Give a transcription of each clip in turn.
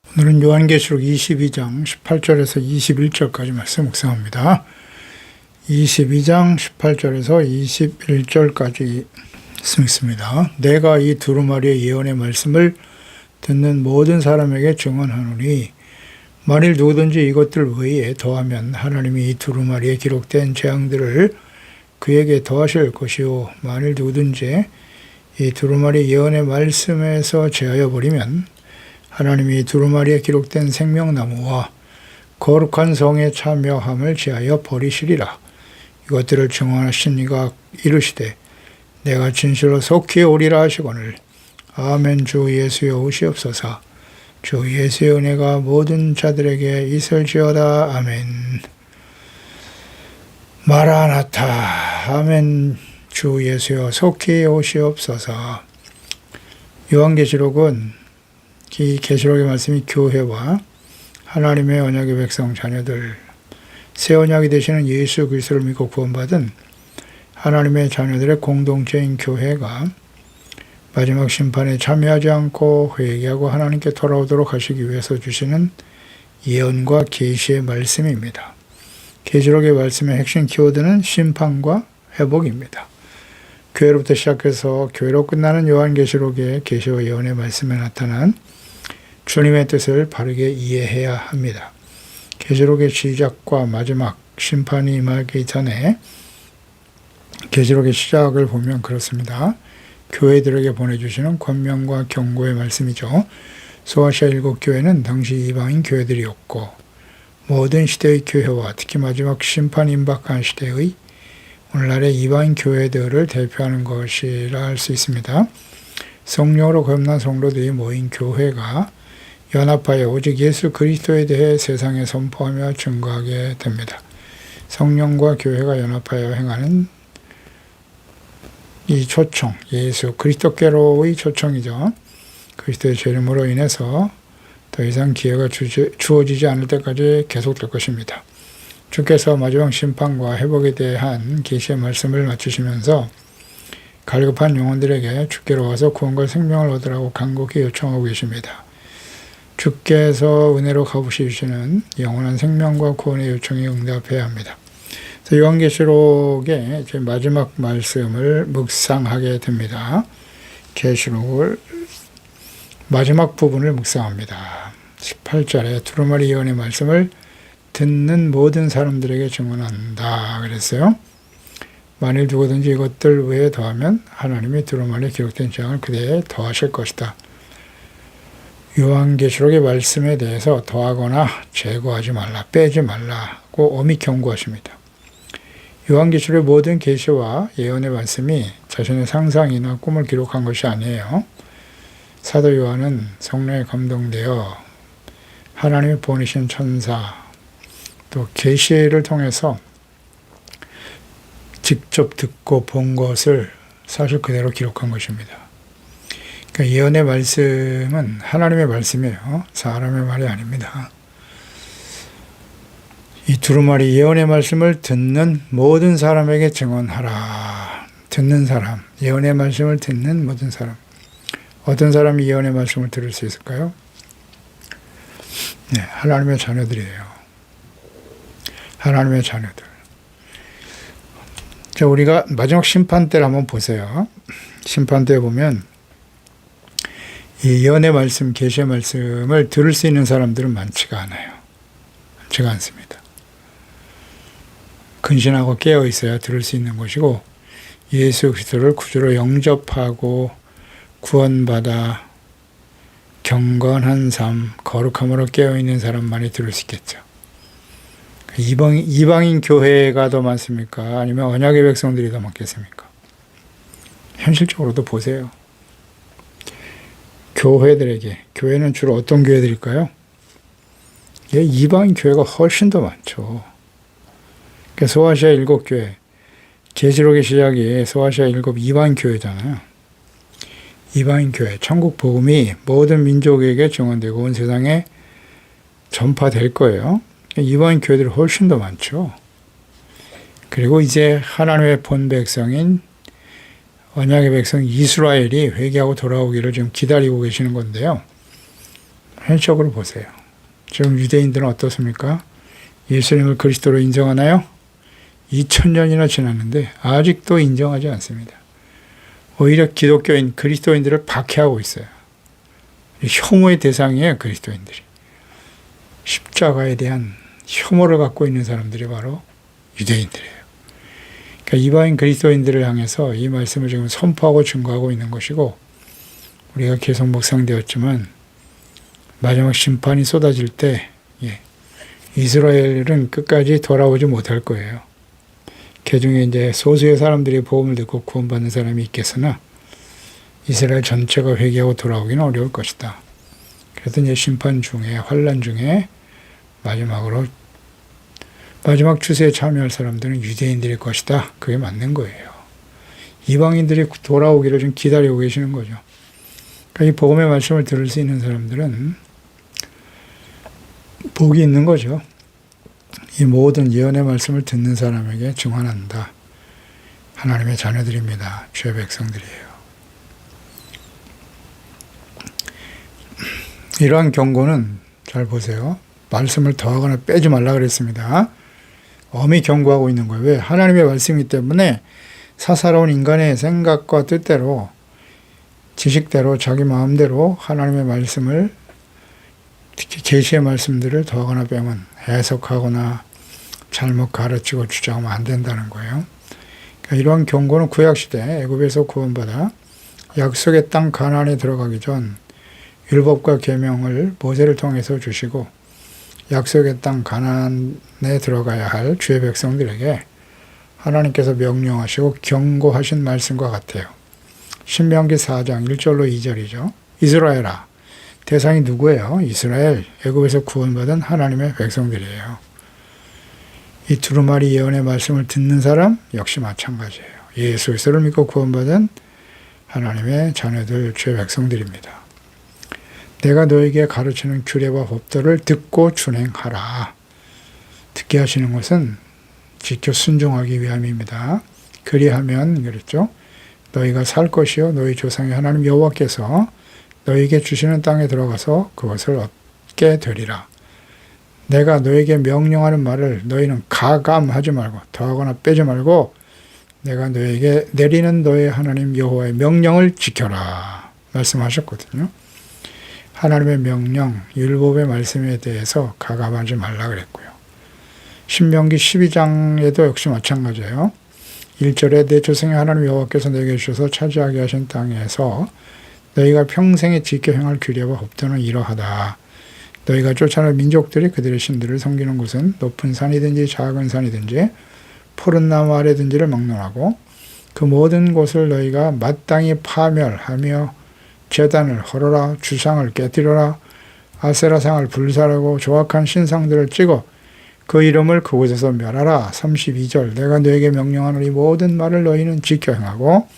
오늘은 요한계시록 22장 18절에서 21절까지 말씀 묵상합니다. 22장 18절에서 21절까지 말씀 있습니다. 내가 이 두루마리의 예언의 말씀을 듣는 모든 사람에게 증언하노니 만일 누구든지 이것들 외에 더하면 하나님이 이 두루마리에 기록된 재앙들을 그에게 더하실 것이요 만일 누구든지 이 두루마리 예언의 말씀에서 제하여 버리면 하나님이 두루마리에 기록된 생명나무와 거룩한 성에 참여함을 제하여 버리시리라. 이것들을 증언하신 이가 이르시되 내가 진실로 속히 오리라 하시거늘 아멘. 주 예수여 오시옵소서. 주 예수의 은혜가 모든 자들에게 있을지어다. 아멘. 마라나타. 아멘. 주 예수여 속히 오시옵소서. 요한계시록은 이 계시록의 말씀이 교회와 하나님의 언약의 백성 자녀들, 새 언약이 되시는 예수 그리스도를 믿고 구원받은 하나님의 자녀들의 공동체인 교회가 마지막 심판에 참여하지 않고 회개하고 하나님께 돌아오도록 하시기 위해서 주시는 예언과 계시의 말씀입니다. 계시록의 말씀의 핵심 키워드는 심판과 회복입니다. 교회로부터 시작해서 교회로 끝나는 요한계시록의 계시와 예언의 말씀에 나타난 주님의 뜻을 바르게 이해해야 합니다. 계시록의 시작과 마지막 심판이 임하기 전에 계시록의 시작을 보면 그렇습니다. 교회들에게 보내주시는 권면과 경고의 말씀이죠. 소아시아 7교회는 당시 이방인 교회들이었고 모든 시대의 교회와 특히 마지막 심판 임박한 시대의 오늘날의 이방인 교회들을 대표하는 것이라 할 수 있습니다. 성령으로 거듭난 성도들이 모인 교회가 연합하여 오직 예수 그리스도에 대해 세상에 선포하며 증거하게 됩니다. 성령과 교회가 연합하여 행하는 이 초청, 예수 그리스도께로의 초청이죠. 그리스도의 죄름으로 인해서 더 이상 기회가 주어지지 않을 때까지 계속될 것입니다. 주께서 마지막 심판과 회복에 대한 계시의 말씀을 마치시면서 갈급한 영혼들에게 주께로 와서 구원과 생명을 얻으라고 간곡히 요청하고 계십니다. 주께서 은혜로 갚으시는 영원한 생명과 구원의 요청에 응답해야 합니다. 요한계시록의 마지막 말씀을 묵상하게 됩니다. 계시록을 마지막 부분을 묵상합니다. 18절에 두루마리 예언의 말씀을 듣는 모든 사람들에게 증언한다 그랬어요. 만일 누구든지 이것들 외에 더하면 하나님이 두루마리에 기록된 재앙을 그대에 더하실 것이다. 요한계시록의 말씀에 대해서 더하거나 제거하지 말라, 빼지 말라고 엄히 경고하십니다. 요한계시록의 모든 계시와 예언의 말씀이 자신의 상상이나 꿈을 기록한 것이 아니에요. 사도 요한은 성령에 감동되어 하나님이 보내신 천사 또 계시를 통해서 직접 듣고 본 것을 사실 그대로 기록한 것입니다. 그러니까 예언의 말씀은 하나님의 말씀이에요. 사람의 말이 아닙니다. 이 두루마리 예언의 말씀을 듣는 모든 사람에게 증언하라. 듣는 사람, 예언의 말씀을 듣는 모든 사람. 어떤 사람이 예언의 말씀을 들을 수 있을까요? 네, 하나님의 자녀들이에요. 하나님의 자녀들. 자, 우리가 마지막 심판 때를 한번 보세요. 심판 때 보면 이 예언의 말씀, 계시의 말씀을 들을 수 있는 사람들은 많지가 않아요. 많지가 않습니다. 근신하고 깨어 있어야 들을 수 있는 것이고 예수 그리스도를 구주로 영접하고 구원받아 경건한 삶, 거룩함으로 깨어 있는 사람만이 들을 수 있겠죠. 이방인 교회가 더 많습니까? 아니면 언약의 백성들이 더 많겠습니까? 현실적으로도 보세요. 교회들에게, 교회는 주로 어떤 교회들일까요? 이방인 교회가 훨씬 더 많죠. 소아시아 7교회, 계시록의 시작이 소아시아 7 이방인 교회잖아요. 이방인 교회, 천국 복음이 모든 민족에게 증언되고 온 세상에 전파될 거예요. 이방인 교회들이 훨씬 더 많죠. 그리고 이제 하나님의 본 백성인 언약의 백성 이스라엘이 회개하고 돌아오기를 지금 기다리고 계시는 건데요. 현실적으로 보세요. 지금 유대인들은 어떻습니까? 예수님을 그리스도로 인정하나요? 2000년이나 지났는데 아직도 인정하지 않습니다. 오히려 기독교인, 그리스도인들을 박해하고 있어요. 혐오의 대상이에요, 그리스도인들이. 십자가에 대한 혐오를 갖고 있는 사람들이 바로 유대인들이에요. 그러니까 이방인 그리스도인들을 향해서 이 말씀을 지금 선포하고 증거하고 있는 것이고, 우리가 계속 묵상되었지만 마지막 심판이 쏟아질 때 이스라엘은 끝까지 돌아오지 못할 거예요. 그 중에 이제 소수의 사람들이 복음을 듣고 구원받는 사람이 있겠으나 이스라엘 전체가 회개하고 돌아오기는 어려울 것이다. 그래서 이제 심판 중에, 환란 중에 마지막 추세에 참여할 사람들은 유대인들일 것이다. 그게 맞는 거예요. 이방인들이 돌아오기를 좀 기다리고 계시는 거죠. 그러니까 이 복음의 말씀을 들을 수 있는 사람들은 복이 있는 거죠. 이 모든 예언의 말씀을 듣는 사람에게 증언한다. 하나님의 자녀들입니다. 주의 백성들이에요. 이러한 경고는 잘 보세요. 말씀을 더하거나 빼지 말라 그랬습니다. 엄히 경고하고 있는 거예요. 왜? 하나님의 말씀이기 때문에 사사로운 인간의 생각과 뜻대로, 지식대로, 자기 마음대로 하나님의 말씀을, 특히 계시의 말씀들을 더하거나 빼면 해석하거나 잘못 가르치고 주장하면 안 된다는 거예요. 그러니까 이러한 경고는 구약시대 애굽에서 구원받아 약속의 땅 가나안에 들어가기 전 율법과 계명을 모세를 통해서 주시고 약속의 땅 가나안에 들어가야 할 주의 백성들에게 하나님께서 명령하시고 경고하신 말씀과 같아요. 신명기 4장 1절로 2절이죠. 이스라엘아. 대상이 누구예요? 이스라엘, 애굽에서 구원받은 하나님의 백성들이에요. 이 두루마리 예언의 말씀을 듣는 사람 역시 마찬가지예요. 예수 그리스도를 믿고 구원받은 하나님의 자녀들, 주의 백성들입니다. 내가 너에게 가르치는 규례와 법도를 듣고 준행하라. 듣게 하시는 것은 지켜 순종하기 위함입니다. 그리하면 그랬죠. 너희가 살 것이요 너희 조상의 하나님 여호와께서 너희에게 주시는 땅에 들어가서 그것을 얻게 되리라. 내가 너에게 명령하는 말을 너희는 가감하지 말고 더하거나 빼지 말고 내가 너에게 내리는 너의 하나님 여호와의 명령을 지켜라 말씀하셨거든요. 하나님의 명령, 율법의 말씀에 대해서 가감하지 말라 그랬고요. 신명기 12장에도 역시 마찬가지예요. 1절에 내 조상의 하나님 여호와께서 너에게 주셔서 차지하게 하신 땅에서 너희가 평생에 지켜 행할 규례와 법도는 이러하다. 너희가 쫓아낼 민족들이 그들의 신들을 섬기는 곳은 높은 산이든지 작은 산이든지 푸른 나무 아래든지를 막론하고 그 모든 곳을 너희가 마땅히 파멸하며 제단을 헐어라, 주상을 깨뜨려라, 아세라상을 불살하고 조악한 신상들을 찍어 그 이름을 그곳에서 멸하라. 32절 내가 너에게 명령하는 이 모든 말을 너희는 지켜 행하고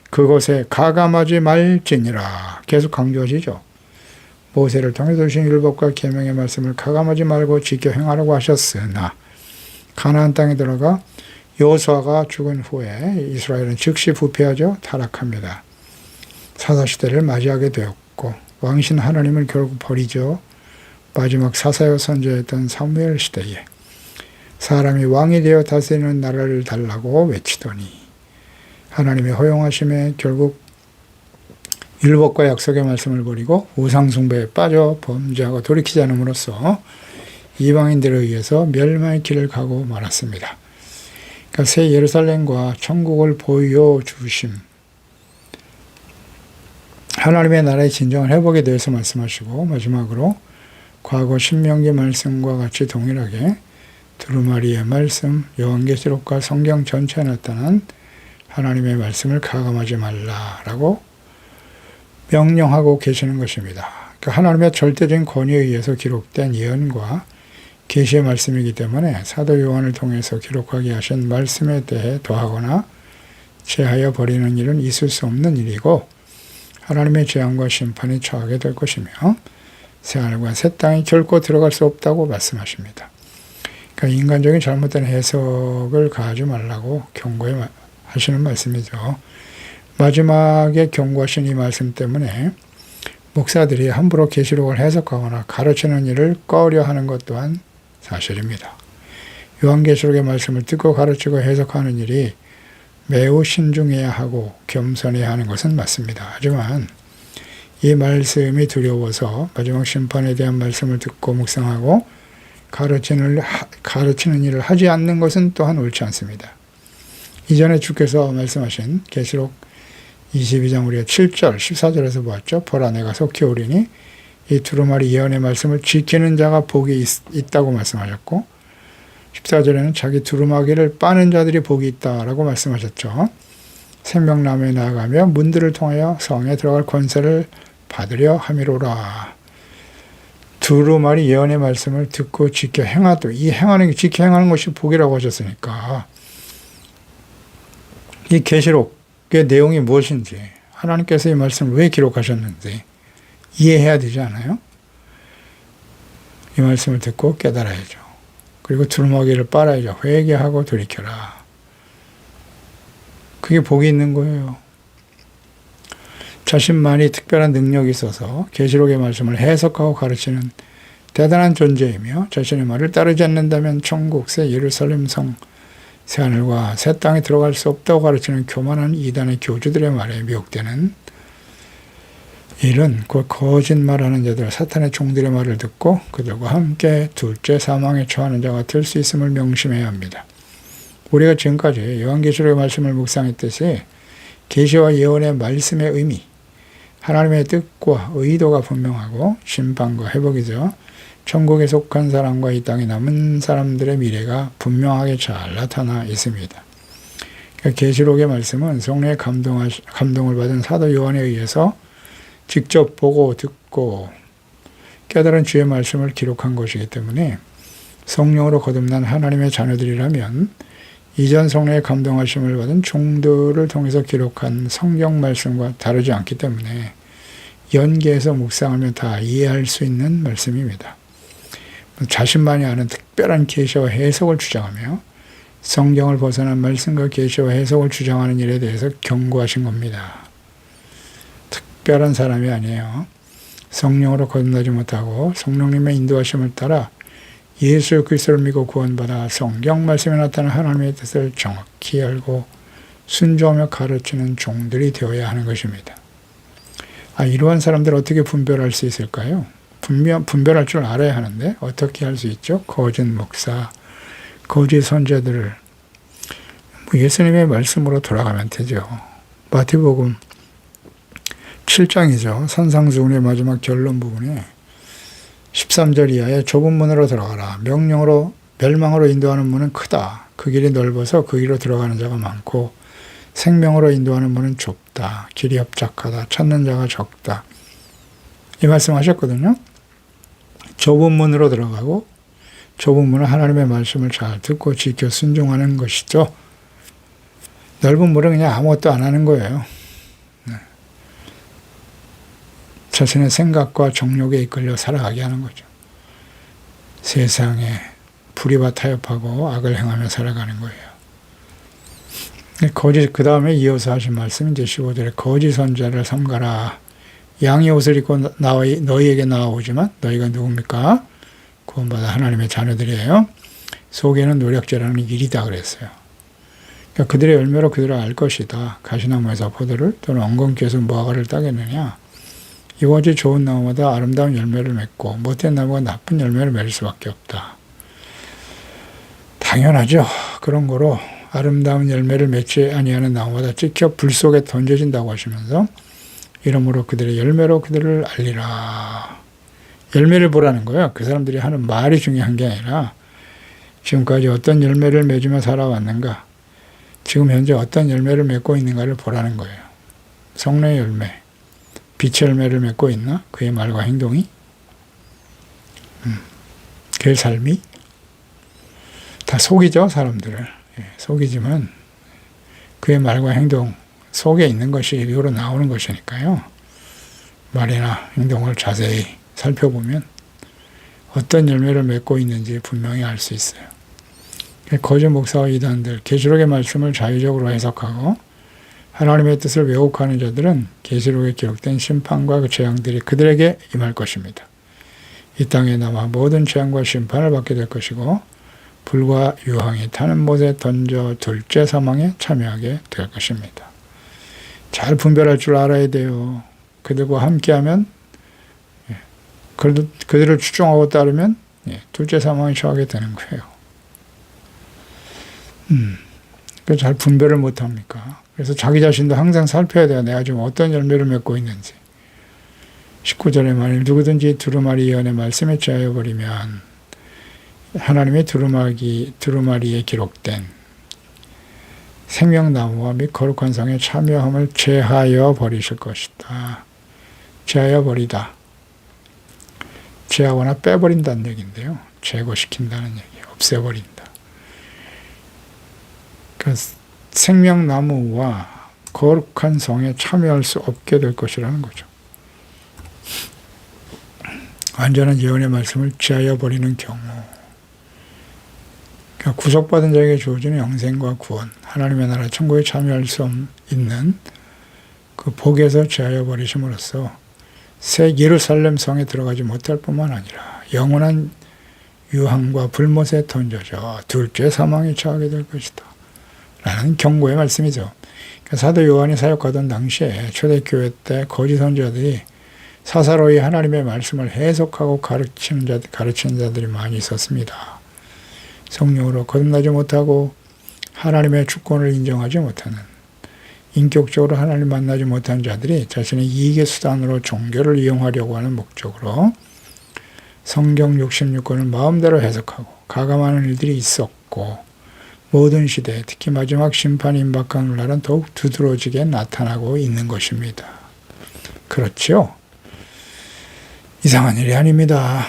그것에 가감하지 말지니라. 계속 강조하시죠. 모세를 통해서 주신 율법과 계명의 말씀을 가감하지 말고 지켜 행하라고 하셨으나 가나안 땅에 들어가 여호수아가 죽은 후에 이스라엘은 즉시 부패하죠. 타락합니다. 사사시대를 맞이하게 되었고 왕이신 하나님을 결국 버리죠. 마지막 사사여 선지자였던 사무엘 시대에 사람이 왕이 되어 다스리는 나라를 달라고 외치더니 하나님의 허용하심에 결국 율법과 약속의 말씀을 버리고 우상숭배에 빠져 범죄하고 돌이키지 않음으로써 이방인들에 의해서 멸망의 길을 가고 말았습니다. 그러니까 새 예루살렘과 천국을 보여주심, 하나님의 나라의 진정한 회복에 대해서 말씀하시고 마지막으로 과거 신명기 말씀과 같이 동일하게 두루마리의 말씀, 요한계시록과 성경 전체에 나타난 하나님의 말씀을 가감하지 말라라고 명령하고 계시는 것입니다. 그러니까 하나님의 절대적인 권위에 의해서 기록된 예언과 계시의 말씀이기 때문에 사도 요한을 통해서 기록하게 하신 말씀에 대해 더하거나 제하여 버리는 일은 있을 수 없는 일이고 하나님의 재앙과 심판이 처하게 될 것이며 새하늘과 새 땅이 결코 들어갈 수 없다고 말씀하십니다. 그러니까 인간적인 잘못된 해석을 가하지 말라고 경고하시는 말씀이죠. 마지막에 경고하신 이 말씀 때문에 목사들이 함부로 계시록을 해석하거나 가르치는 일을 꺼려하는 것 또한 사실입니다. 요한계시록의 말씀을 듣고 가르치고 해석하는 일이 매우 신중해야 하고 겸손해야 하는 것은 맞습니다. 하지만 이 말씀이 두려워서 마지막 심판에 대한 말씀을 듣고 묵상하고 가르치는 일을 하지 않는 것은 또한 옳지 않습니다. 이전에 주께서 말씀하신 계시록 22장 우리가 7절, 14절에서 보았죠. 보라 내가 속히 오리니 이 두루마리 예언의 말씀을 지키는 자가 복이 있다고 말씀하셨고 14절에는 자기 두루마기를 빠는 자들이 복이 있다라고 말씀하셨죠. 생명나무에 나아가며 문들을 통하여 성에 들어갈 권세를 받으려 함이로라. 두루마리 예언의 말씀을 듣고 지켜 행하도 이 지켜 행하는 것이 복이라고 하셨으니까 이 계시록의 내용이 무엇인지 하나님께서 이 말씀을 왜 기록하셨는지 이해해야 되지 않아요? 이 말씀을 듣고 깨달아야죠. 그리고 두루마기를 빨아야죠. 회개하고 돌이켜라. 그게 복이 있는 거예요. 자신만이 특별한 능력이 있어서 계시록의 말씀을 해석하고 가르치는 대단한 존재이며 자신의 말을 따르지 않는다면 천국, 새 예루살렘 성, 새 하늘과 새 땅에 들어갈 수 없다고 가르치는 교만한 이단의 교주들의 말에 미혹되는 일은 곧 거짓말하는 자들, 사탄의 종들의 말을 듣고 그들과 함께 둘째 사망에 처하는 자가 될 수 있음을 명심해야 합니다. 우리가 지금까지 요한계시록의 말씀을 묵상했듯이 계시와 예언의 말씀의 의미, 하나님의 뜻과 의도가 분명하고 심판과 회복이죠. 천국에 속한 사람과 이 땅에 남은 사람들의 미래가 분명하게 잘 나타나 있습니다. 그러니까 계시록의 말씀은 성령의 감동을 받은 사도 요한에 의해서 직접 보고 듣고 깨달은 주의 말씀을 기록한 것이기 때문에 성령으로 거듭난 하나님의 자녀들이라면 이전 성령의 감동하심을 받은 종들을 통해서 기록한 성경 말씀과 다르지 않기 때문에 연계해서 묵상하면 다 이해할 수 있는 말씀입니다. 자신만이 아는 특별한 계시와 해석을 주장하며 성경을 벗어난 말씀과 계시와 해석을 주장하는 일에 대해서 경고하신 겁니다. 특별한 사람이 아니에요. 성령으로 거듭나지 못하고 성령님의 인도하심을 따라 예수 그리스도를 믿고 구원받아 성경 말씀에 나타난 하나님의 뜻을 정확히 알고 순종하며 가르치는 종들이 되어야 하는 것입니다. 이러한 사람들 어떻게 분별할 수 있을까요? 분별할 줄 알아야 하는데 어떻게 할 수 있죠? 거짓 목사, 거짓 선자들을 예수님의 말씀으로 돌아가면 되죠. 마태복음 7장이죠. 산상수훈의 마지막 결론 부분에 13절 이하에 좁은 문으로 들어가라. 멸망으로 인도하는 문은 크다. 그 길이 넓어서 그 길로 들어가는 자가 많고 생명으로 인도하는 문은 좁다. 길이 협착하다. 찾는 자가 적다. 이 말씀 하셨거든요. 좁은 문으로 들어가고 좁은 문은 하나님의 말씀을 잘 듣고 지켜 순종하는 것이죠. 넓은 문은 그냥 아무것도 안 하는 거예요. 자신의 생각과 정욕에 이끌려 살아가게 하는 거죠. 세상에 불의와 타협하고 악을 행하며 살아가는 거예요. 그 다음에 이어서 하신 말씀은 이제 15절에 거짓 선자를 삼가라. 양의 옷을 입고 너희에게 나아오지만 너희가 누굽니까? 구원받아 하나님의 자녀들이에요. 속에는 노략질하는 일이다 그랬어요. 그러니까 그들의 열매로 그들을 알 것이다. 가시나무에서 포도를 또는 엉겅퀴에서 무화과를 따겠느냐. 이같이 좋은 나무마다 아름다운 열매를 맺고 못된 나무가 나쁜 열매를 맺을 수밖에 없다. 당연하죠. 그런 거로 아름다운 열매를 맺지 아니하는 나무마다 찍혀 불 속에 던져진다고 하시면서 이러므로 그들의 열매로 그들을 알리라. 열매를 보라는 거예요. 그 사람들이 하는 말이 중요한 게 아니라 지금까지 어떤 열매를 맺으며 살아왔는가, 지금 현재 어떤 열매를 맺고 있는가를 보라는 거예요. 성령의 열매, 빛의 열매를 맺고 있나? 그의 말과 행동이? 그의 삶이? 다 속이죠, 사람들을. 속이지만 그의 말과 행동 속에 있는 것이 이리로 나오는 것이니까요. 말이나 행동을 자세히 살펴보면 어떤 열매를 맺고 있는지 분명히 알 수 있어요. 거짓 목사와 이단들, 계시록의 말씀을 자의적으로 해석하고 하나님의 뜻을 왜곡하는 자들은 계시록에 기록된 심판과 그 재앙들이 그들에게 임할 것입니다. 이 땅에 남아 모든 재앙과 심판을 받게 될 것이고 불과 유황이 타는 못에 던져 둘째 사망에 참여하게 될 것입니다. 잘 분별할 줄 알아야 돼요. 그들과 함께하면, 그들을 추종하고 따르면 둘째 사망에 처하게 되는 거예요. 잘 분별을 못합니까? 그래서 자기 자신도 항상 살펴야 돼요. 내가 지금 어떤 열매를 맺고 있는지. 19절에 만일 누구든지 두루마리 예언의 말씀에 취하여 버리면 하나님의 두루마리에 기록된 생명나무와 및 거룩한 성에 참여함을 제하여 버리실 것이다. 제하여 버리다. 제하거나 빼버린다는 얘기인데요. 제거시킨다는 얘기예요. 없애버린다. 그러니까 생명나무와 거룩한 성에 참여할 수 없게 될 것이라는 거죠. 완전한 예언의 말씀을 제하여 버리는 경우, 그러니까 구속받은 자에게 주어지는 영생과 구원, 하나님의 나라 천국에 참여할 수 있는 그 복에서 제하여 버리심으로써 새 예루살렘 성에 들어가지 못할 뿐만 아니라 영원한 유황과 불못에 던져져 둘째 사망에 처하게 될 것이다. 라는 경고의 말씀이죠. 그러니까 사도 요한이 사역하던 당시에 초대교회 때 거짓 선지자들이 사사로이 하나님의 말씀을 해석하고 가르치는 자들이 많이 있었습니다. 성령으로 거듭나지 못하고 하나님의 주권을 인정하지 못하는, 인격적으로 하나님 만나지 못한 자들이 자신의 이익의 수단으로 종교를 이용하려고 하는 목적으로 성경 66권을 마음대로 해석하고 가감하는 일들이 있었고, 모든 시대에 특히 마지막 심판이 임박하는 날은 더욱 두드러지게 나타나고 있는 것입니다. 그렇죠? 이상한 일이 아닙니다.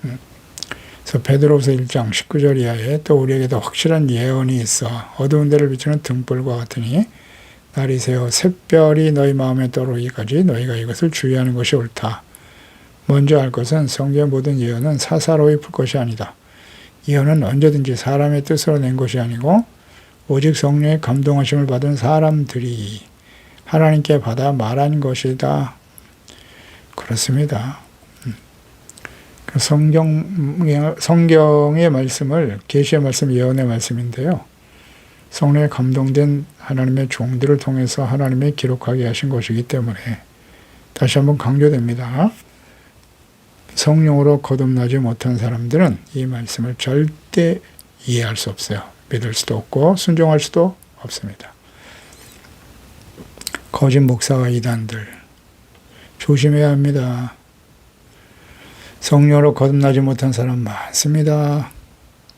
그래서 베드로후서 1장 19절 이하에 또 우리에게도 확실한 예언이 있어 어두운 데를 비추는 등불과 같으니 날이 새어 샛별이 너희 마음에 떠오르기까지 너희가 이것을 주의하는 것이 옳다. 먼저 알 것은 성경의 모든 예언은 사사로이 풀 것이 아니다. 예언은 언제든지 사람의 뜻으로 낸 것이 아니고 오직 성령의 감동하심을 받은 사람들이 하나님께 받아 말한 것이다. 그렇습니다. 성경의 말씀을, 계시의 말씀, 예언의 말씀인데요. 성령에 감동된 하나님의 종들을 통해서 하나님의 기록하게 하신 것이기 때문에 다시 한번 강조됩니다. 성령으로 거듭나지 못한 사람들은 이 말씀을 절대 이해할 수 없어요. 믿을 수도 없고 순종할 수도 없습니다. 거짓 목사와 이단들 조심해야 합니다. 성령으로 거듭나지 못한 사람 많습니다.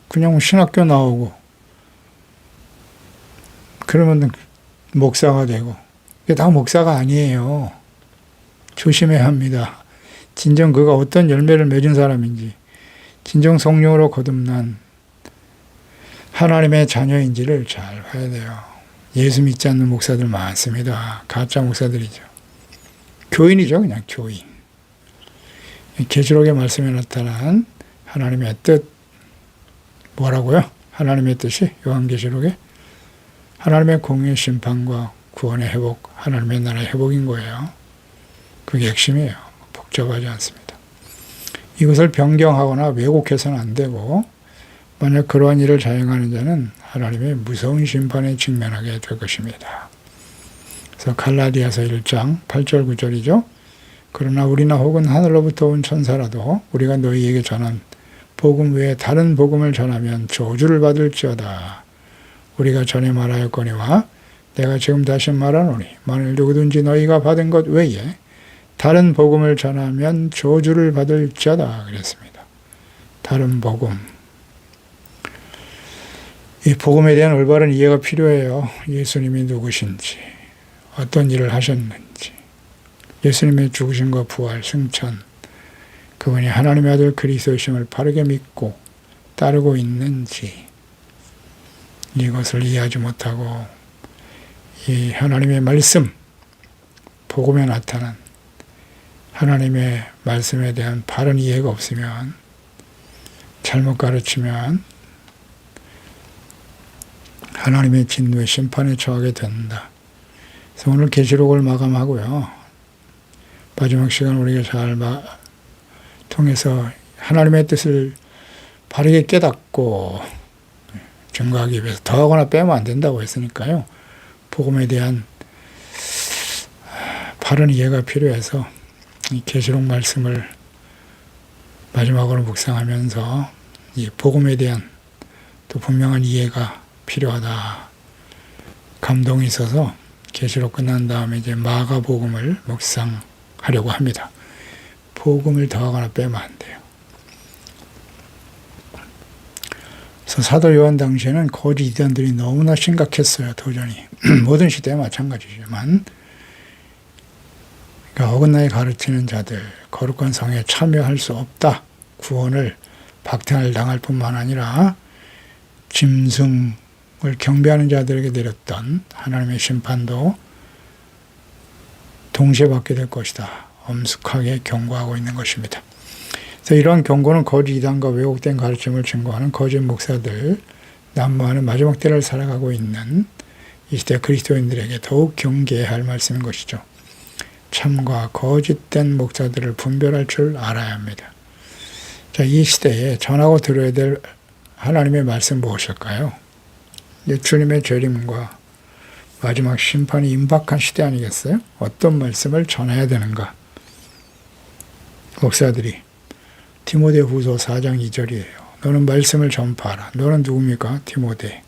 그냥 신학교 나오고 그러면 목사가 되고, 이게 다 목사가 아니에요. 조심해야 합니다. 진정 그가 어떤 열매를 맺은 사람인지, 진정 성령으로 거듭난 하나님의 자녀인지를 잘 봐야 돼요. 예수 믿지 않는 목사들 많습니다. 가짜 목사들이죠. 교인이죠, 그냥 교인. 계시록의 말씀에 나타난 하나님의 뜻, 뭐라고요? 하나님의 뜻이 요한계시록에 하나님의 공의의 심판과 구원의 회복, 하나님의 나라의 회복인 거예요. 그게 핵심이에요. 복잡하지 않습니다. 이것을 변경하거나 왜곡해서는 안 되고, 만약 그러한 일을 자행하는 자는 하나님의 무서운 심판에 직면하게 될 것입니다. 그래서 갈라디아서 1장 8절 9절이죠. 그러나 우리나 혹은 하늘로부터 온 천사라도 우리가 너희에게 전한 복음 외에 다른 복음을 전하면 저주를 받을지어다. 우리가 전에 말하였거니와 내가 지금 다시 말하노니 만일 누구든지 너희가 받은 것 외에 다른 복음을 전하면 저주를 받을지어다 그랬습니다. 다른 복음. 이 복음에 대한 올바른 이해가 필요해요. 예수님이 누구신지, 어떤 일을 하셨는지, 예수님의 죽으심과 부활, 승천, 그분이 하나님의 아들 그리스도이심을 바르게 믿고 따르고 있는지, 이것을 이해하지 못하고 이 하나님의 말씀, 복음에 나타난 하나님의 말씀에 대한 바른 이해가 없으면, 잘못 가르치면 하나님의 진노의 심판에 처하게 된다. 그래서 오늘 계시록을 마감하고요. 마지막 시간 우리가 잘 통해서 하나님의 뜻을 바르게 깨닫고 증거하기 위해서 더하거나 빼면 안 된다고 했으니까요. 복음에 대한 바른 이해가 필요해서 이 계시록 말씀을 마지막으로 묵상하면서 이 복음에 대한 또 분명한 이해가 필요하다. 감동이 있어서 계시록 끝난 다음에 이제 마가복음을 묵상하려고 합니다. 복음을 더하거나 빼면 안 돼요. 그래서 사도 요한 당시에는 거짓 이단들이 너무나 심각했어요. 도전이. 모든 시대에 마찬가지지만 그러니까 어긋나게 가르치는 자들, 거룩한 성에 참여할 수 없다. 구원을 박탈 당할 뿐만 아니라 짐승을 경배하는 자들에게 내렸던 하나님의 심판도 동시에 받게 될 것이다. 엄숙하게 경고하고 있는 것입니다. 그래서 이러한 경고는 거짓 이단과 왜곡된 가르침을 증거하는 거짓 목사들, 난무하는 마지막 때를 살아가고 있는 이 시대 그리스도인들에게 더욱 경계해야 할 말씀인 것이죠. 참과 거짓된 목사들을 분별할 줄 알아야 합니다. 자, 이 시대에 전하고 들어야 될 하나님의 말씀 무엇일까요? 주님의 재림과 마지막 심판이 임박한 시대 아니겠어요? 어떤 말씀을 전해야 되는가? 목사들이 디모데후서 4장 2절이에요. 너는 말씀을 전파하라. 너는 누굽니까? 디모데.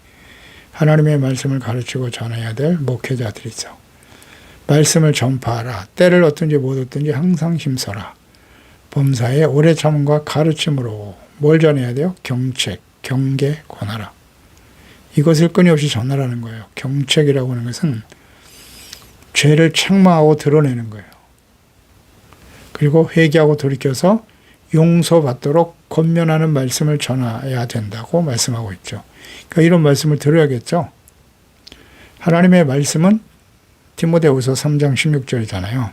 하나님의 말씀을 가르치고 전해야 될 목회자들이죠. 말씀을 전파하라. 때를 얻든지 못 얻든지 항상 힘써라. 범사에 오래 참음과 가르침으로 뭘 전해야 돼요? 경책, 경계, 권하라. 이것을 끊임없이 전하라는 거예요. 경책이라고 하는 것은 죄를 책망하고 드러내는 거예요. 그리고 회개하고 돌이켜서 용서받도록 권면하는 말씀을 전해야 된다고 말씀하고 있죠. 그러니까 이런 말씀을 들어야겠죠. 하나님의 말씀은 디모데후서 3장 16절이잖아요.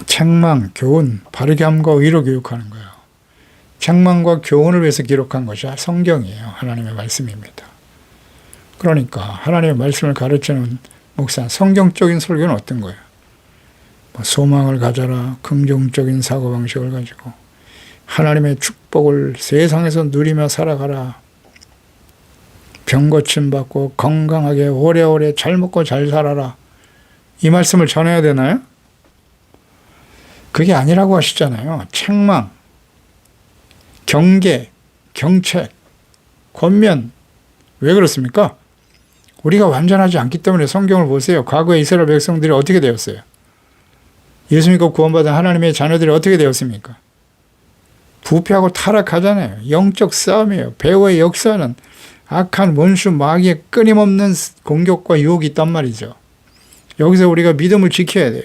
책망, 교훈, 바르게 함과 의로 교육하는 거예요. 책망과 교훈을 위해서 기록한 것이 성경이에요. 하나님의 말씀입니다. 그러니까 하나님의 말씀을 가르치는 목사, 성경적인 설교는 어떤 거예요? 소망을 가져라, 긍정적인 사고방식을 가지고 하나님의 축복을 세상에서 누리며 살아가라, 병 고침 받고 건강하게 오래오래 잘 먹고 잘 살아라, 이 말씀을 전해야 되나요? 그게 아니라고 하시잖아요. 책망, 경계, 경책, 권면. 왜 그렇습니까? 우리가 완전하지 않기 때문에 성경을 보세요. 과거에 이스라엘 백성들이 어떻게 되었어요? 예수 믿고 구원받은 하나님의 자녀들이 어떻게 되었습니까? 부패하고 타락하잖아요. 영적 싸움이에요. 배후의 역사는 악한 원수 마귀의 끊임없는 공격과 유혹이 있단 말이죠. 여기서 우리가 믿음을 지켜야 돼요.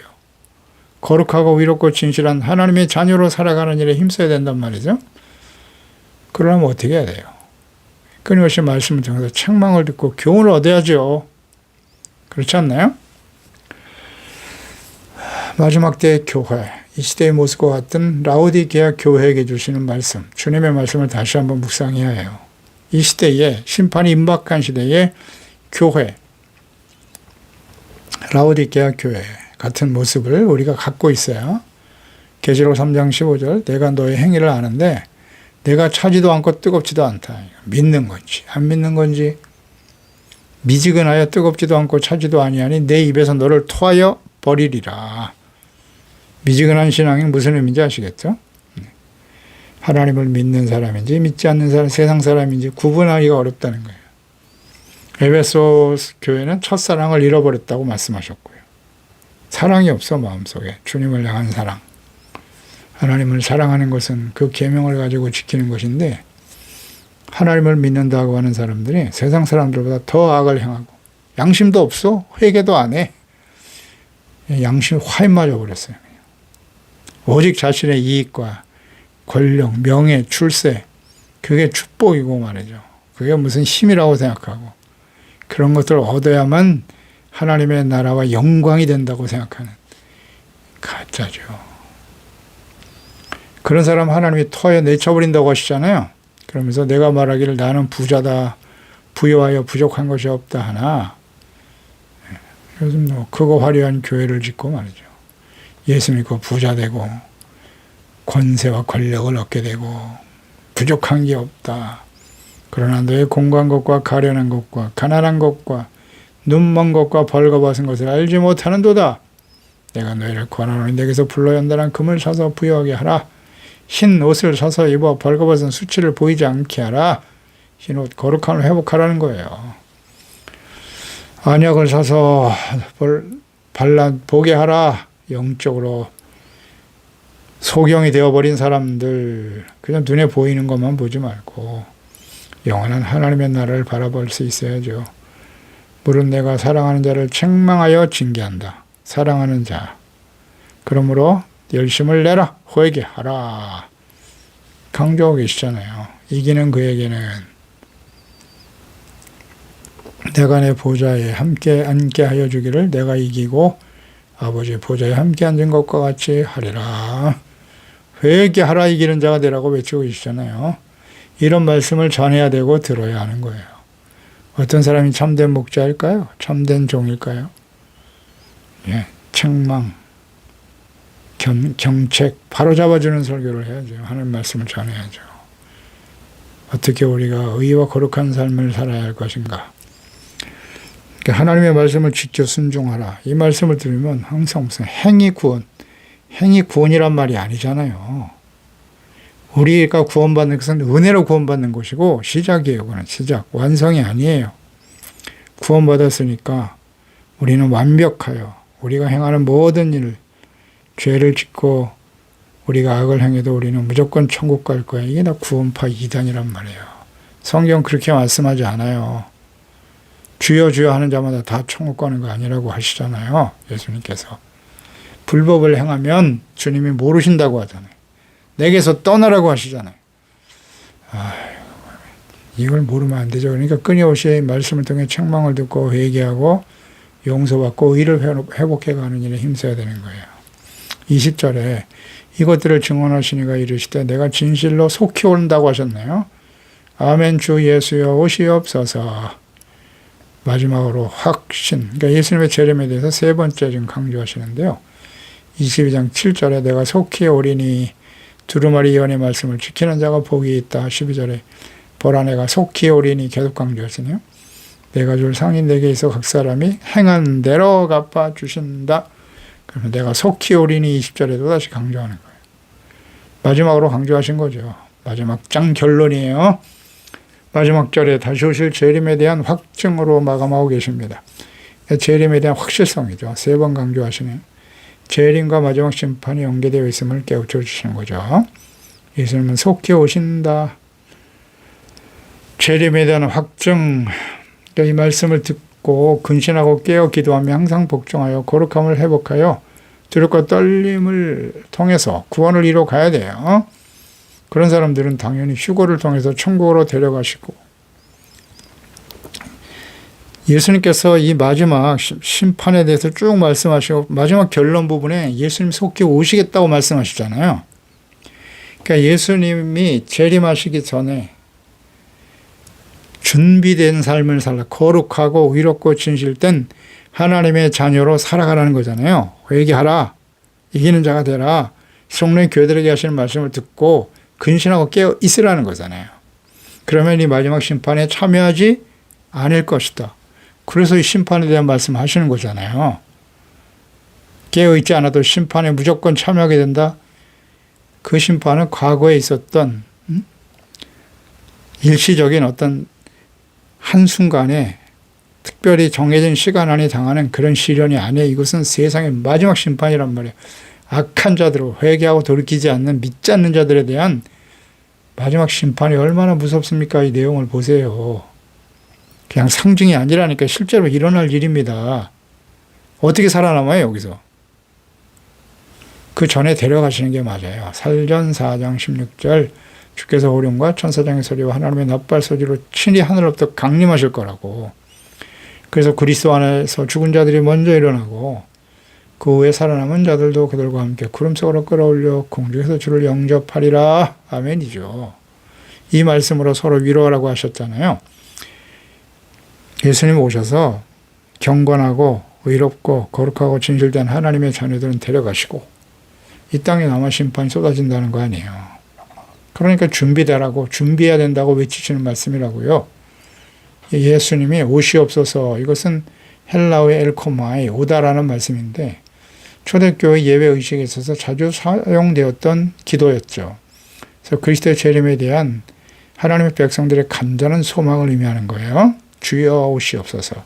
거룩하고 위롭고 진실한 하나님의 자녀로 살아가는 일에 힘써야 된단 말이죠. 그러려면 어떻게 해야 돼요? 끊임없이 말씀을 통해서 책망을 듣고 교훈을 얻어야죠. 그렇지 않나요? 마지막 때의 교회, 이 시대의 모습과 같은 라오디게아 교회에게 주시는 말씀, 주님의 말씀을 다시 한번 묵상해야 해요. 이 시대에, 심판이 임박한 시대의 교회, 라오디게아 교회 같은 모습을 우리가 갖고 있어요. 계시록 3장 15절, 내가 너의 행위를 아는데 내가 차지도 않고 뜨겁지도 않다. 믿는 건지 안 믿는 건지, 미지근하여 뜨겁지도 않고 차지도 아니하니 내 입에서 너를 토하여 버리리라. 미지근한 신앙이 무슨 의미인지 아시겠죠? 하나님을 믿는 사람인지 믿지 않는 사람, 세상 사람인지 구분하기가 어렵다는 거예요. 에베소 교회는 첫사랑을 잃어버렸다고 말씀하셨고요. 사랑이 없어, 마음속에. 주님을 향한 사랑. 하나님을 사랑하는 것은 그 계명을 가지고 지키는 것인데, 하나님을 믿는다고 하는 사람들이 세상 사람들보다 더 악을 행하고 양심도 없어. 회개도 안 해. 양심이 화인 맞아버렸어요. 오직 자신의 이익과 권력, 명예, 출세, 그게 축복이고 말이죠. 그게 무슨 힘이라고 생각하고 그런 것들을 얻어야만 하나님의 나라와 영광이 된다고 생각하는 가짜죠. 그런 사람 하나님이 토하여 내쳐버린다고 하시잖아요. 그러면서 내가 말하기를 나는 부자다, 부여하여 부족한 것이 없다 하나 요즘 뭐 크고 화려한 교회를 짓고 말이죠. 예수 믿고 부자 되고 권세와 권력을 얻게 되고 부족한 게 없다. 그러나 너의 공고한 것과 가련한 것과 가난한 것과 눈먼 것과 벌거벗은 것을 알지 못하는도다. 내가 너희를 권하노니 내게서 불로 연단한 금을 사서 부여하게 하라. 흰 옷을 사서 입어 벌거벗은 수치를 보이지 않게 하라. 흰 옷 거룩함을 회복하라는 거예요. 안약을 사서 발라 보게 하라. 영적으로 소경이 되어버린 사람들 그냥 눈에 보이는 것만 보지 말고 영원한 하나님의 나라를 바라볼 수 있어야죠. 물은 내가 사랑하는 자를 책망하여 징계한다. 사랑하는 자. 그러므로 열심을 내라. 회개하라. 강조하고 계시잖아요. 이기는 그에게는 내가 내 보좌에 함께 앉게 하여 주기를 내가 이기고 아버지 보좌에 함께 앉은 것과 같이 하리라. 회개하라. 이기는 자가 되라고 외치고 계시잖아요. 이런 말씀을 전해야 되고 들어야 하는 거예요. 어떤 사람이 참된 목자일까요? 참된 종일까요? 예, 책망, 경책, 바로잡아주는 설교를 해야죠. 하는 말씀을 전해야죠. 어떻게 우리가 의와 거룩한 삶을 살아야 할 것인가? 하나님의 말씀을 지켜 순종하라. 이 말씀을 들으면 항상 무슨 행위 구원이란 말이 아니잖아요. 우리가 구원받는 것은 은혜로 구원받는 것이고 시작이에요. 그건 시작, 완성이 아니에요. 구원받았으니까 우리는 완벽하여 우리가 행하는 모든 일을 죄를 짓고 우리가 악을 행해도 우리는 무조건 천국 갈 거야. 이게 다 구원파 이단이란 말이에요. 성경 그렇게 말씀하지 않아요. 주여 주여 하는 자마다 다 천국 가는 거 아니라고 하시잖아요. 예수님께서. 불법을 행하면 주님이 모르신다고 하잖아요. 내게서 떠나라고 하시잖아요. 이걸 모르면 안 되죠. 그러니까 끊임없이 말씀을 통해 책망을 듣고 회개하고 용서받고 의를 회복해가는 일에 힘써야 되는 거예요. 20절에 이것들을 증언하시니가 이르시되 내가 진실로 속히 온다고 하셨네요. 아멘. 주 예수여 오시옵소서. 마지막으로 확신. 그러니까 예수님의 재림에 대해서 세 번째 지금 강조하시는데요. 22장 7절에 내가 속히 오리니 두루마리 예언의 말씀을 지키는 자가 복이 있다. 12절에 보라 내가 속히 오리니 계속 강조하시네요. 내가 줄 상이 내게 있어 각 사람이 행한 대로 갚아주신다. 그러면 내가 속히 오리니 20절에도 다시 강조하는 거예요. 마지막으로 강조하신 거죠. 마지막 장 결론이에요. 마지막 절에 다시 오실 재림에 대한 확증으로 마감하고 계십니다. 재림에 대한 확실성이죠. 세 번 강조하시네요. 재림과 마지막 심판이 연계되어 있음을 깨우쳐 주시는 거죠. 예수님은 속히 오신다. 재림에 대한 확증. 이 말씀을 듣고 근신하고 깨어 기도하며 항상 복종하여 거룩함을 회복하여 두렵고 떨림을 통해서 구원을 이뤄 가야 돼요. 그런 사람들은 당연히 휴거를 통해서 천국으로 데려가시고 예수님께서 이 마지막 심판에 대해서 쭉 말씀하시고 마지막 결론 부분에 예수님 속히 오시겠다고 말씀하시잖아요. 그러니까 예수님이 재림하시기 전에 준비된 삶을 살라 거룩하고 의롭고 진실된 하나님의 자녀로 살아가라는 거잖아요. 회개하라. 이기는 자가 되라. 성령이 교회들에게 하시는 말씀을 듣고 근신하고 깨어 있으라는 거잖아요. 그러면 이 마지막 심판에 참여하지 않을 것이다. 그래서 이 심판에 대한 말씀을 하시는 거잖아요. 깨어 있지 않아도 심판에 무조건 참여하게 된다. 그 심판은 과거에 있었던 일시적인 어떤 한순간에 특별히 정해진 시간 안에 당하는 그런 시련이 아니에요. 이것은 세상의 마지막 심판이란 말이에요. 악한 자들, 회개하고 돌이키지 않는 믿지 않는 자들에 대한 마지막 심판이 얼마나 무섭습니까? 이 내용을 보세요. 그냥 상징이 아니라니까 실제로 일어날 일입니다. 어떻게 살아남아요, 여기서? 그 전에 데려가시는 게 맞아요. 살전 4장 16절 주께서 호령과 천사장의 소리와 하나님의 납발 소리로 친히 하늘로부터 강림하실 거라고. 그래서 그리스도 안에서 죽은 자들이 먼저 일어나고 그 후에 살아남은 자들도 그들과 함께 구름 속으로 끌어올려 공중에서 주를 영접하리라. 아멘이죠. 이 말씀으로 서로 위로하라고 하셨잖아요. 예수님 오셔서 경건하고 의롭고 거룩하고 진실된 하나님의 자녀들은 데려가시고 이 땅에 남아 심판이 쏟아진다는 거 아니에요. 그러니까 준비되라고, 준비해야 된다고 외치시는 말씀이라고요. 예수님이 오시옵소서, 이것은 헬라어의 엘코마이, 오다라는 말씀인데 초대교회 예배의식에 있어서 자주 사용되었던 기도였죠. 그래서 그리스도의 재림에 대한 하나님의 백성들의 간절한 소망을 의미하는 거예요. 주여 오시옵소서.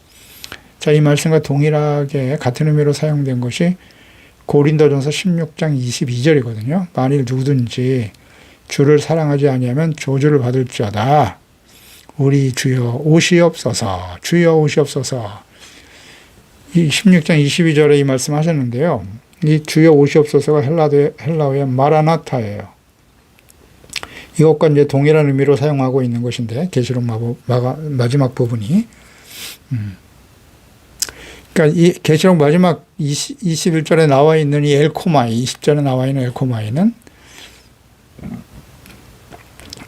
자, 이 말씀과 동일하게 같은 의미로 사용된 것이 고린도전서 16장 22절이거든요. 만일 누구든지 주를 사랑하지 아니하면 저주를 받을지어다. 우리 주여 오시옵소서, 주여 오시옵소서. 이 16장 22절에 이 말씀 하셨는데요. 이 주여 오시옵소서가 헬라어의 마라나타예요. 이것과 이제 동일한 의미로 사용하고 있는 것인데, 계시록 마지막 부분이. 그러니까 이 계시록 마지막 21절에 나와 있는 이 엘코마이, 20절에 나와 있는 엘코마이는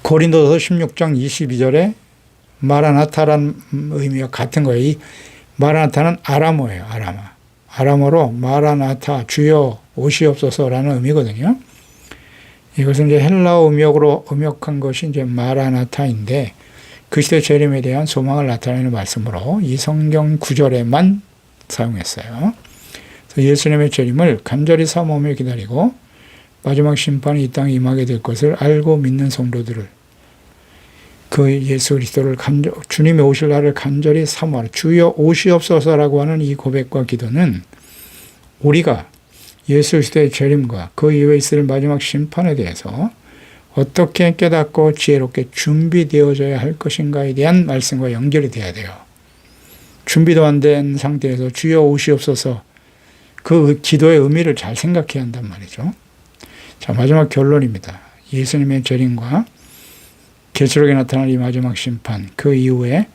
고린도서 16장 22절에 마라나타라는 의미와 같은 거예요. 이 마라나타는 아람어예요. 아람어로 마라나타, 주여 오시옵소서라는 의미거든요. 이것은 이제 헬라어 음역한 것이 이제 마라나타인데 그리스도의 재림에 대한 소망을 나타내는 말씀으로 이 성경 구절에만 사용했어요. 그래서 예수님의 재림을 간절히 사모하며 기다리고 마지막 심판이 이 땅에 임하게 될 것을 알고 믿는 성도들을 그 예수 그리스도를 주님의 오실 날을 간절히 사모하라. 주여 오시옵소서라고 하는 이 고백과 기도는 우리가 예수 그리스도의 재림과 그 이후에 있을 마지막 심판에 대해서 어떻게 깨닫고 지혜롭게 준비되어져야 할 것인가에 대한 말씀과 연결이 돼야 돼요. 준비도 안 된 상태에서 주여 오시옵소서, 그 기도의 의미를 잘 생각해야 한단 말이죠. 자, 마지막 결론입니다. 예수님의 재림과 계시록에 나타난 이 마지막 심판, 그 이후에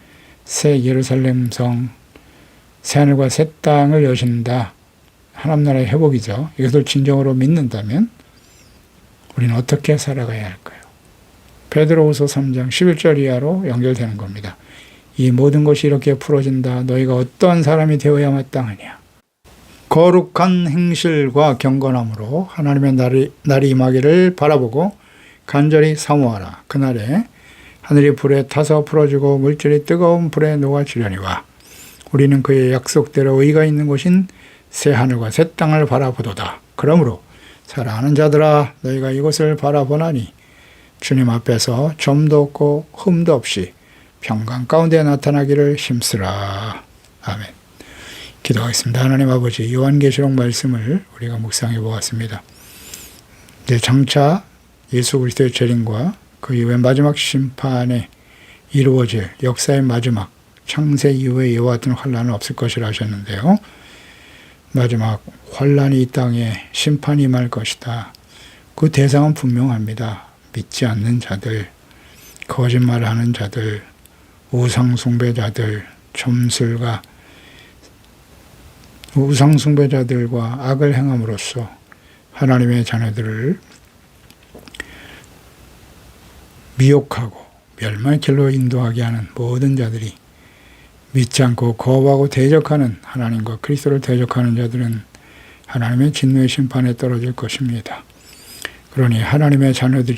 새 예루살렘 성, 새 하늘과 새 땅을 여신다. 하나님 나라의 회복이죠. 이것을 진정으로 믿는다면 우리는 어떻게 살아가야 할까요? 베드로후서 3장 11절 이하로 연결되는 겁니다. 이 모든 것이 이렇게 풀어진다. 너희가 어떠한 사람이 되어야 마땅하냐. 거룩한 행실과 경건함으로 하나님의 날이 임하기를 바라보고 간절히 사모하라. 그날에 하늘이 불에 타서 풀어지고 물질이 뜨거운 불에 녹아지려니와 우리는 그의 약속대로 의가 있는 곳인 새 하늘과 새 땅을 바라보도다. 그러므로 사랑하는 자들아, 너희가 이것을 바라보나니 주님 앞에서 점도 없고 흠도 없이 평강 가운데 나타나기를 힘쓰라. 아멘. 기도하겠습니다. 하나님 아버지, 요한계시록 말씀을 우리가 묵상해 보았습니다. 이제 장차 예수 그리스도의 재림과 그 이후의 마지막 심판에 이루어질 역사의 마지막 창세 이후에 이와 같은 환란은 없을 것이라 하셨는데요. 마지막 환란이 이 땅에 심판이 임할 것이다. 그 대상은 분명합니다. 믿지 않는 자들, 거짓말하는 자들, 우상숭배자들, 점술가, 우상숭배자들과 악을 행함으로써 하나님의 자녀들을 미혹하고 멸망의 길로 인도하게 하는 모든 자들이, 믿지 않고 거부하고 대적하는 하나님과 그리스도를 대적하는 자들은 하나님의 진노의 심판에 떨어질 것입니다. 그러니 하나님의 자녀들,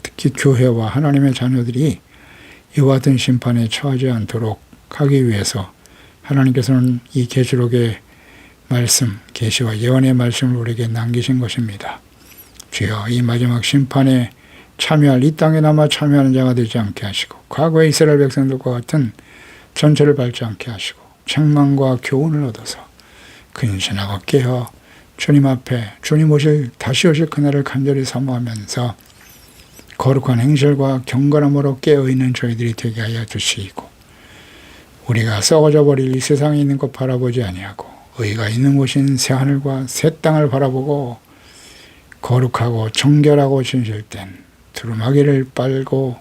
특히 교회와 하나님의 자녀들이 이와 같은 심판에 처하지 않도록 하기 위해서 하나님께서는 이 계시록의 말씀, 계시와 예언의 말씀을 우리에게 남기신 것입니다. 주여, 이 마지막 심판에 참여할, 이 땅에 남아 참여하는 자가 되지 않게 하시고 과거의 이스라엘 백성들과 같은 전철을 밟지 않게 하시고 책망과 교훈을 얻어서 근신하고 깨어 주님 앞에 주님 다시 오실 그날을 간절히 사모하면서 거룩한 행실과 경건함으로 깨어있는 저희들이 되게 하여 주시고, 우리가 썩어져 버릴 이 세상에 있는 것 바라보지 아니하고 의가 있는 곳인 새 하늘과 새 땅을 바라보고 거룩하고 정결하고 진실된 두루마기를 빨고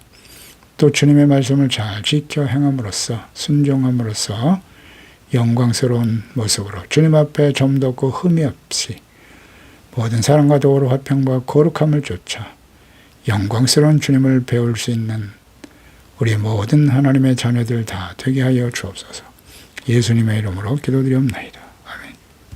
또 주님의 말씀을 잘 지켜 행함으로써, 순종함으로써 영광스러운 모습으로 주님 앞에 점도 없고 흠이 없이 모든 사랑과 도로 화평과 거룩함을 쫓아 영광스러운 주님을 배울 수 있는 우리 모든 하나님의 자녀들 다 되게 하여 주옵소서. 예수님의 이름으로 기도드리옵나이다.